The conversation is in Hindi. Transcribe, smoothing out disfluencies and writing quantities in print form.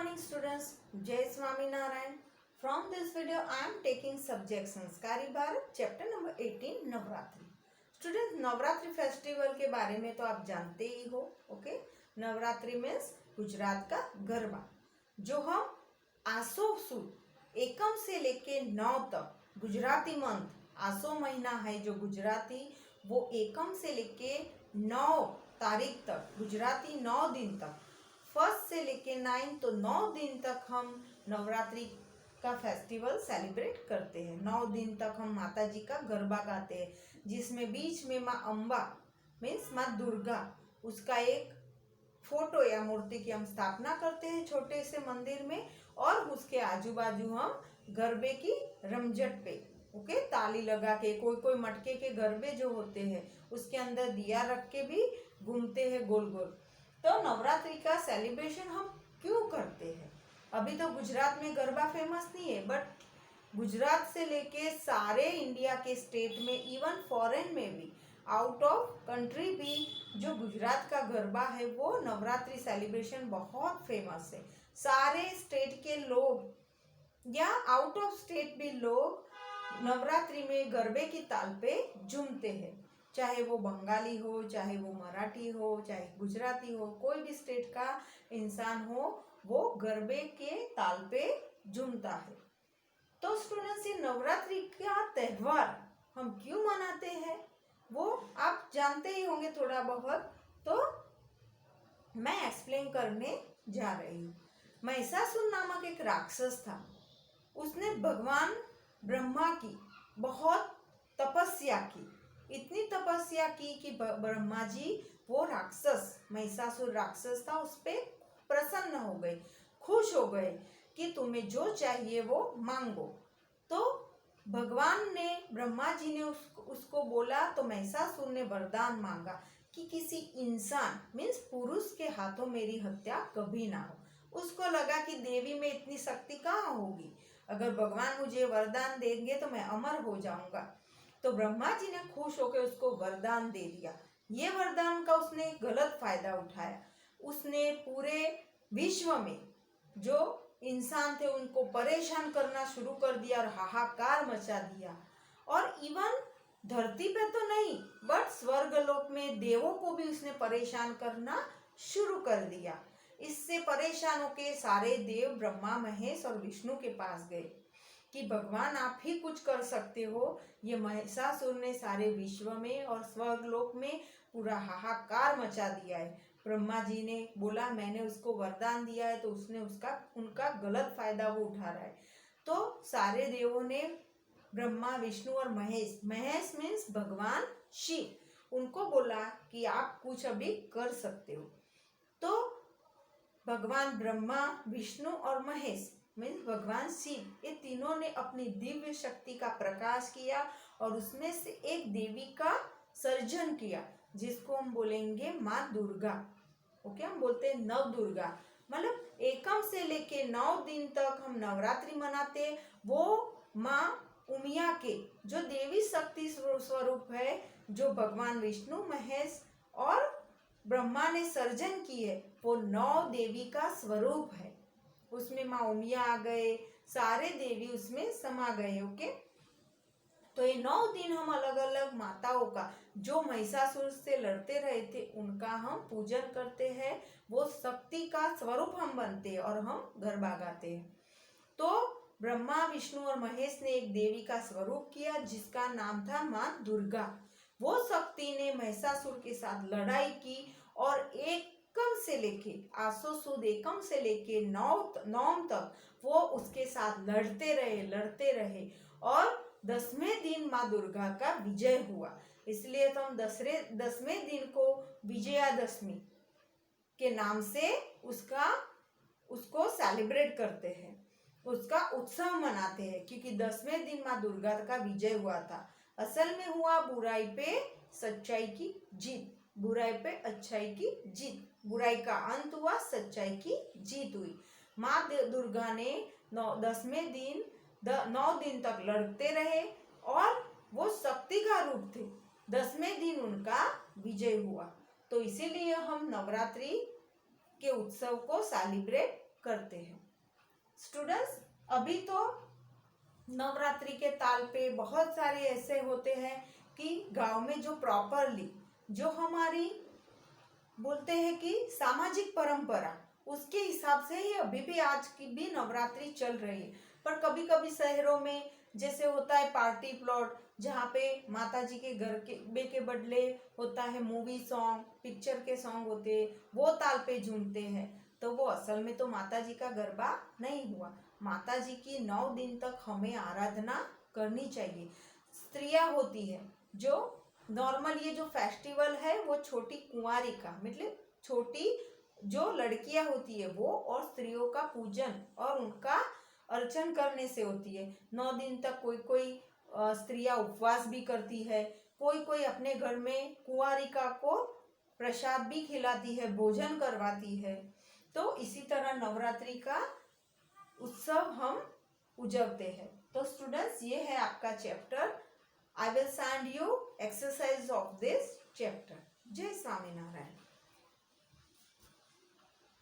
morning students. Jai Swami Narayan. From this video I am taking subject Sanskari Bharat chapter number 18 Navratri. Students, Navratri festival के बारे में तो आप जानते ही हो. ओके, नवरात्रि मीन्स गुजरात का गरबा जो हम आसो सुद एकम से लेके 9 तक गुजराती मंथ आसो महीना है जो गुजराती वो एकम से लेके 9 तारीख तक गुजराती 9 दिन तक फर्स्ट से लेके 9 तो 9 दिन तक हम नवरात्रि का फेस्टिवल सेलिब्रेट करते हैं. 9 दिन तक हम माता जी का गरबा गाते हैं जिसमें बीच में माँ अम्बा मीन्स माँ दुर्गा उसका एक फोटो या मूर्ति की हम स्थापना करते हैं छोटे से मंदिर में और उसके आजू बाजू हम गरबे की रमझट पे ओके ताली लगा के कोई कोई मटके के गरबे जो होते हैं उसके अंदर दिया रख के भी घूमते हैं गोल गोल. तो नवरात्रि का सेलिब्रेशन हम क्यों करते हैं? अभी तो गुजरात में गरबा फेमस नहीं है बट गुजरात से लेके सारे इंडिया के स्टेट में इवन फॉरेन में भी आउट ऑफ कंट्री भी जो गुजरात का गरबा है वो नवरात्रि सेलिब्रेशन बहुत फेमस है. सारे स्टेट के लोग या आउट ऑफ स्टेट भी लोग नवरात्रि में गरबे की ताल पे झूमते हैं. चाहे वो बंगाली हो, चाहे वो मराठी हो, चाहे गुजराती हो, कोई भी स्टेट का इंसान हो वो गरबे के ताल पे झूमता है. तो स्टूडेंट्स, ये नवरात्रि का त्यौहार हम क्यों मनाते हैं वो आप जानते ही होंगे थोड़ा बहुत, तो मैं एक्सप्लेन करने जा रही हूँ. महिषासुर नामक एक राक्षस था. उसने भगवान ब्रह्मा की बहुत तपस्या की, इतनी तपस्या की कि ब्रह्मा जी वो राक्षस महिषासुर राक्षस था उस पे प्रसन्न हो गए, खुश हो गए कि तुम्हें जो चाहिए वो मांगो. तो भगवान ने ब्रह्मा जी ने उसको बोला तो महिषासुर ने वरदान मांगा कि किसी इंसान मीन्स पुरुष के हाथों मेरी हत्या कभी ना हो. उसको लगा कि देवी में इतनी शक्ति कहाँ होगी, अगर भगवान मुझे वरदान देंगे तो मैं अमर हो जाऊंगा. तो ब्रह्मा जी ने खुश होकर उसको वरदान दे दिया. ये वरदान का उसने गलत फायदा उठाया. उसने पूरे विश्व में जो इंसान थे उनको परेशान करना शुरू कर दिया और हाहाकार मचा दिया. और इवन धरती पे तो नहीं बट स्वर्गलोक में देवों को भी उसने परेशान करना शुरू कर दिया. इससे परेशान होकर सारे देव ब्रह्मा महेश और विष्णु के पास गए कि भगवान आप ही कुछ कर सकते हो. ये महिषासुर ने सारे विश्व में और स्वर्गलोक में पूरा हाहाकार मचा दिया है. ब्रह्मा जी ने बोला मैंने उसको वरदान दिया है तो उसने उनका गलत फायदा वो उठा रहा है. तो सारे देवों ने ब्रह्मा विष्णु और महेश मीन्स भगवान शिव उनको बोला कि आप कुछ अभी कर सकते हो. तो भगवान ब्रह्मा विष्णु और महेश मीन्स भगवान शिव ये तीनों ने अपनी दिव्य शक्ति का प्रकाश किया और उसमें से एक देवी का सर्जन किया जिसको हम बोलेंगे माँ दुर्गा. ओके, हम बोलते हैं नव दुर्गा. मतलब एकम से लेके 9 दिन तक हम नवरात्रि मनाते. वो माँ उमिया के जो देवी शक्ति स्वरूप है जो भगवान विष्णु महेश और ब्रह्मा ने सर्जन की है वो 9 देवी का स्वरूप है. उसमें माँ उमिया आ गए, सारे देवी उसमें समा गए. ओके, तो ये 9 दिन हम अलग अलग माताओं का जो महिषासुर से लड़ते रहे थे उनका हम पूजन करते हैं. वो शक्ति का स्वरूप हम बनते हैं और हम गरबा गाते हैं. तो ब्रह्मा विष्णु और महेश ने एक देवी का स्वरूप किया जिसका नाम था माँ दुर्गा. वो शक्ति ने महिषासुर के साथ लड़ाई की और एकम से लेके आसो सुद एकम से लेके 9 तक वो उसके साथ लड़ते रहे और 10वें दिन माँ दुर्गा का विजय हुआ. इसलिए तो हम 10वें दिन को विजयादशमी के नाम से उसको सेलिब्रेट करते हैं, उसका उत्सव मनाते हैं क्योंकि 10वें दिन माँ दुर्गा का विजय हुआ था. असल में हुआ बुराई पे सच्चाई की जीत, बुराई पे अच्छाई की जीत, बुराई का अंत हुआ, सच्चाई की जीत हुई. माँ दुर्गा ने 10वें दिन 9 दिन तक लड़ते रहे और वो शक्ति का रूप थे. 10वें दिन उनका विजय हुआ. तो इसीलिए हम नवरात्रि के उत्सव को सेलिब्रेट करते हैं। स्टूडेंट्स, अभी तो नवरात्रि के ताल पे बहुत सारे ऐसे होते हैं कि गांव में जो प्रॉपरली जो हमारी बोलते हैं कि सामाजिक परंपरा, उसके हिसाब से ही अभी भी आज की भी नवरात्रि चल रही है। पर कभी कभी शहरों में जैसे होता है पार्टी प्लॉट, जहाँ पे माता जी के घर के बदले होता है मूवी सॉन्ग, पिक्चर के सॉन्ग होते हैं, वो ताल पे झूमते हैं, तो वो असल में तो माता जी का गरबा नहीं हुआ। माता जी की 9 दिन तक हमें आराधना करनी चाहिए। स्त्रियां होती है जो नॉर्मल, ये जो फेस्टिवल है वो छोटी कुंवारी का मतलब छोटी जो लड़कियां होती है वो और स्त्रियों का पूजन और उनका अर्चन करने से होती है। 9 दिन तक कोई कोई स्त्रियां उपवास भी करती है, कोई कोई अपने घर में कुंवारिका को प्रसाद भी खिलाती है, भोजन करवाती है। तो इसी तरह नवरात्रि का उत्सव हम उजवते हैं। तो स्टूडेंट्स, ये है आपका chapter. I will send you exercise of this chapter. जय स्वामीनारायण।